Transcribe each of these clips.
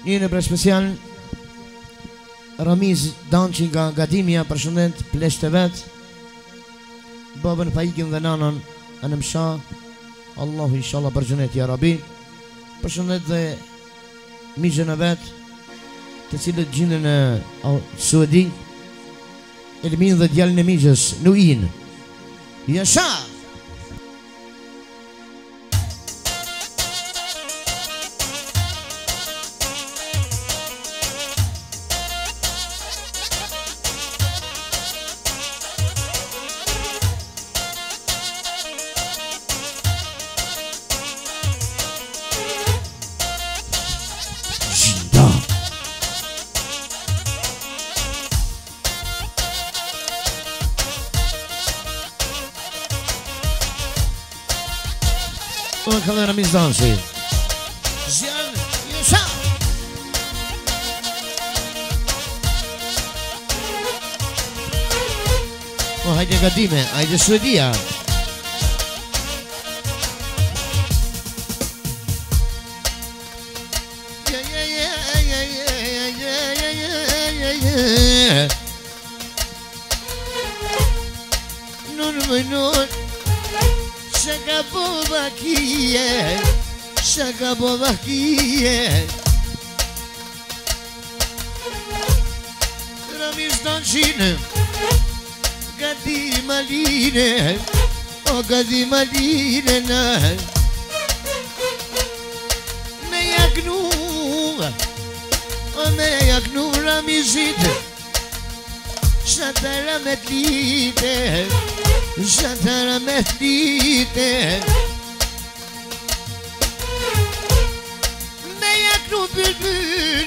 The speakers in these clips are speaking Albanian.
Një në për special Ramiz Danqi nga Gadimia, përshëndet plesht e vet, babën Fajikin dhe nanën Anemsha, Allahu inshallah për xhenet ya Rabi. Përshëndet dhe miqën e vet, të cilët gjenden në Suedi, Elmin dhe djalin e miqës Nuin. Jasha! Ka dhe Ramiz Danqi. Zjan, Jasha! O, hajde Gadime, hajde Suedia. Shaka Bodakie Ramiz Danqin Gadi Maline O Gadi Maline Me jaknu O me jaknu Ramizit Shatara me t'lite Shatara me t'lite Bülbül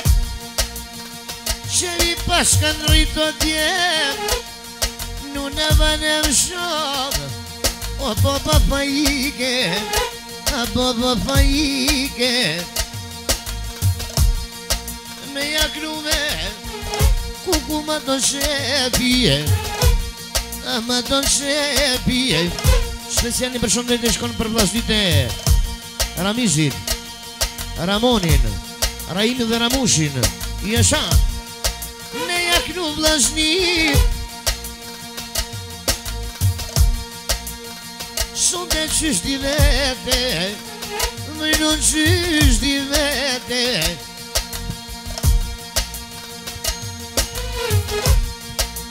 Şevi başkan rito diye Nuna vanem şov O baba faike A baba faike Me jaknume Kuku ma ton shepije Ma ton shepije Specialni përshëndetje shkon për vllazit e Ramizit, Ramonin, Raimi dhe Ramushin. Jasha! Me jaknu vllazni Sonde qysh di vete Mëjnon qysh di vete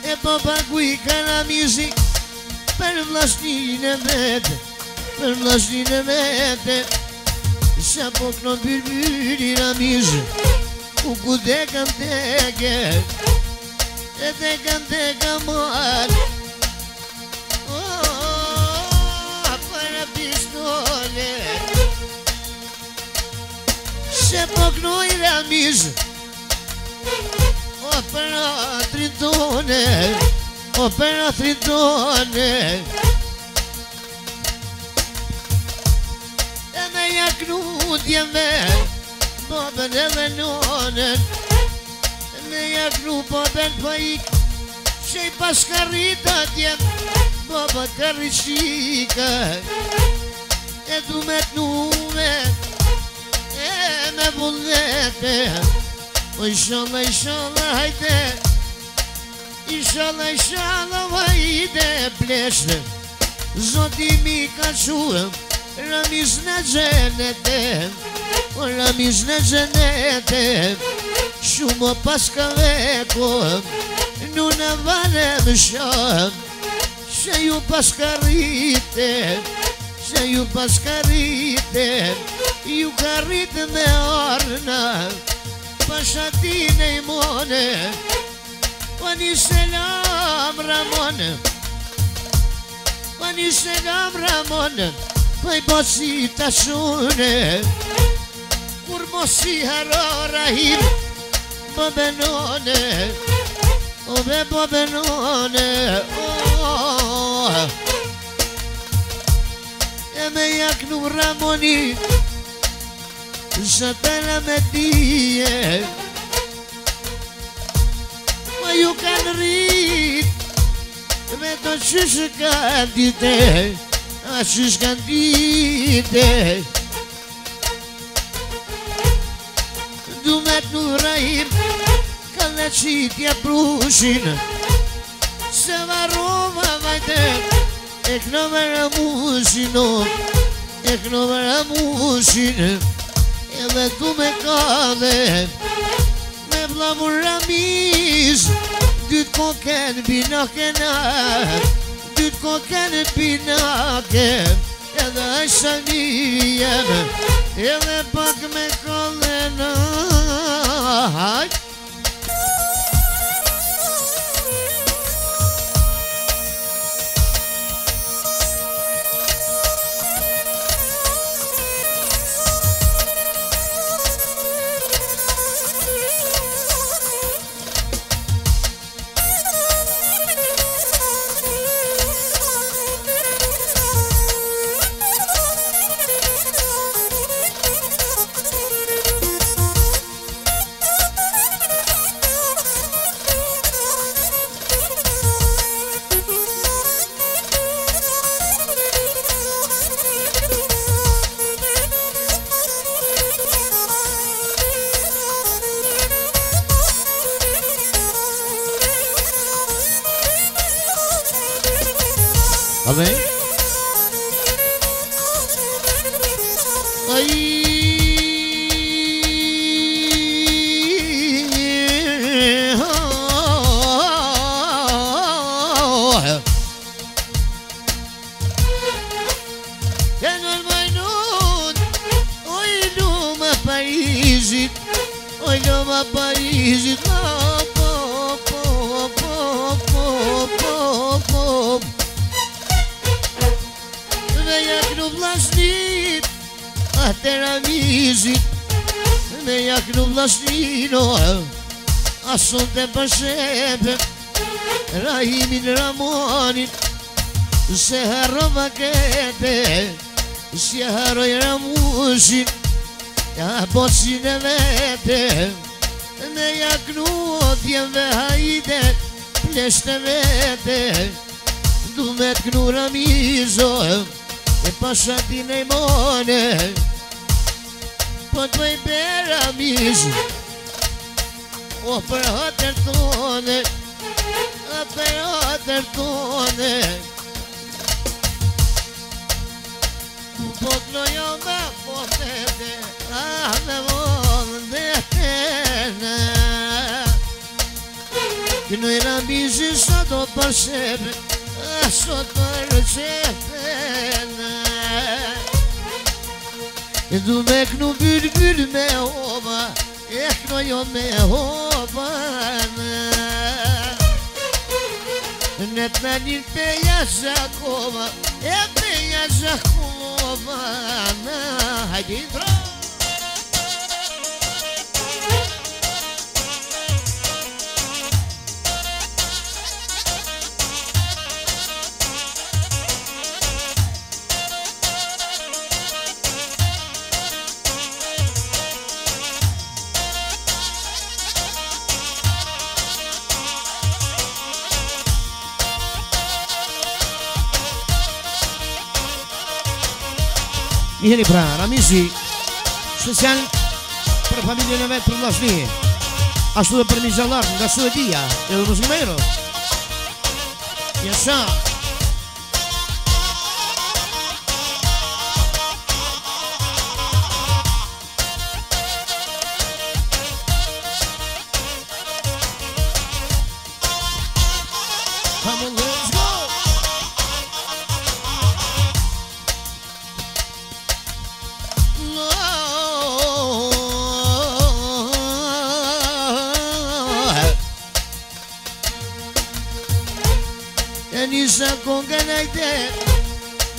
E po paguj ka Ramizi Për vllaznin e vete Për vllaznin e vete Sa po knon bülbüli Ramiz U ku dekam teke E dekam teka mar Para pistole Se po knoj Ramiz O para tritone O para tritone Jaknu djeme Babën edhe nonën Me jaknu babën pajik Shej pas karrita djem Baba karrishika E du me t'nume E me vullnete O inshallah, inshallah, hajde Inshallah, inshallah, hajde Pleshte Zoti mi ka quëm Ramiz në gjenete O Ramiz në gjenete Shumë pas ka veko Nuna vanem sham Se ju pas ka rrite Se ju pas ka rrite Ju ka rrite me arna Pashatine i mone O një selam Ramon O një selam Ramon Păi bosi tashune Kur mosi haro rahim Bobenone O be bobenone E me jaknu Ramoni Shatara me tije Ma ju kan rrit Me to qysh ka dite A qysh kan dite Du me vetë nuk rajim ka dhe qitja prushin se varova vajtet e këno vërë mushin e këno vërë mushin edhe tu me kade me vlamur ramiz dyt koken binake dyt koken binake edhe është njëri jeme edhe pak me kade hajt Amém? Aí Paris, atëra mizit me jaknu vlasnino asun të përshepe Rahimin Ramonin se harrova kete si harroj Ramushin ja bocin e vete me jaknu otjen dhe hajde plesht e vete du me t'knu Ramizo e pashatin e mone po t'vej për Ramizo o për hatër tone a për hatër tone po t'nojo me potete a me vonde tene kënoj Ramizi sot o përshepe a sot përshepe e du me kënu bylbyl me hova e këno jo me hova ne të njën peja Zhakova e peja Zhakova hajde indro Jeni pra Ramizi special për familjen e vetë për vllazni ashtu dhe për Mizallar nga Suedia edhe muzimero Jesha Come on, let's go! Nisa kongen ajde,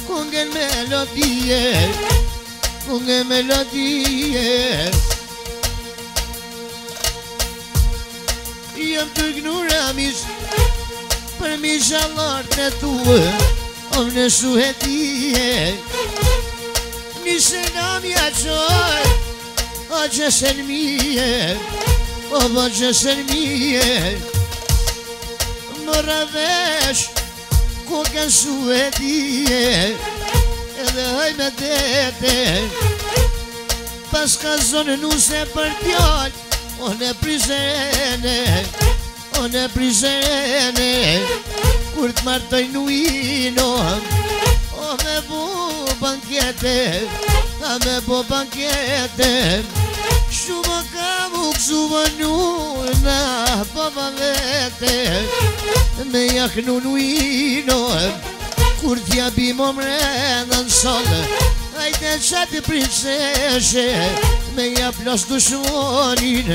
kongen melodie, kongen melodie Jam të gnu Ramiz për Mizallar të tue o në suhetie Nise namja qoj o gjesen mije o bo gjesen mije Mora vesh kokën suetie edhe haj me tete pas ka zonë nuse për djall O në prizene, o në prizene, kur t'martoj nuino, o me bu bankete, a me bu bankete, shumë kam u kësuva nuna, baba vete, me jaknu nuino, kur t'ja bimo mrena në solë, hajde qatë princeshe, me ja plos dushmonin,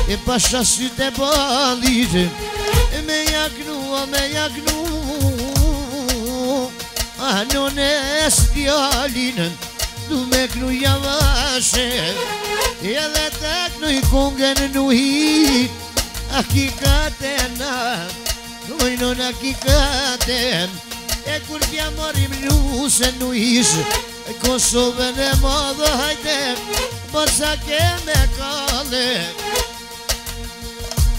e pasha sytë e balit, me jaknu, a nones djalin, du me knu javashe, edhe ta knu i kongën nuhi, akikatena, dojnon akikaten, e kur t'ja morim lusën nuhish, Kosovën e madhe hajde, bërsa keme kalle,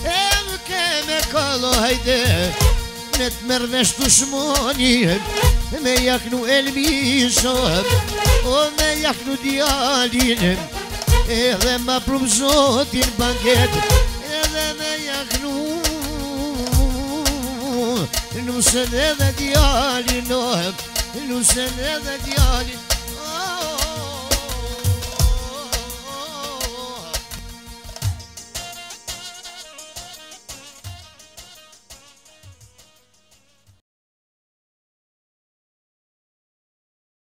e më keme kalle hajde, ne t'mervesh dushmoni, me jaknu elmisot, o me jaknu djalin, edhe ma prum zotin banket, edhe me jaknu nusën edhe djalin, nusën edhe djalin.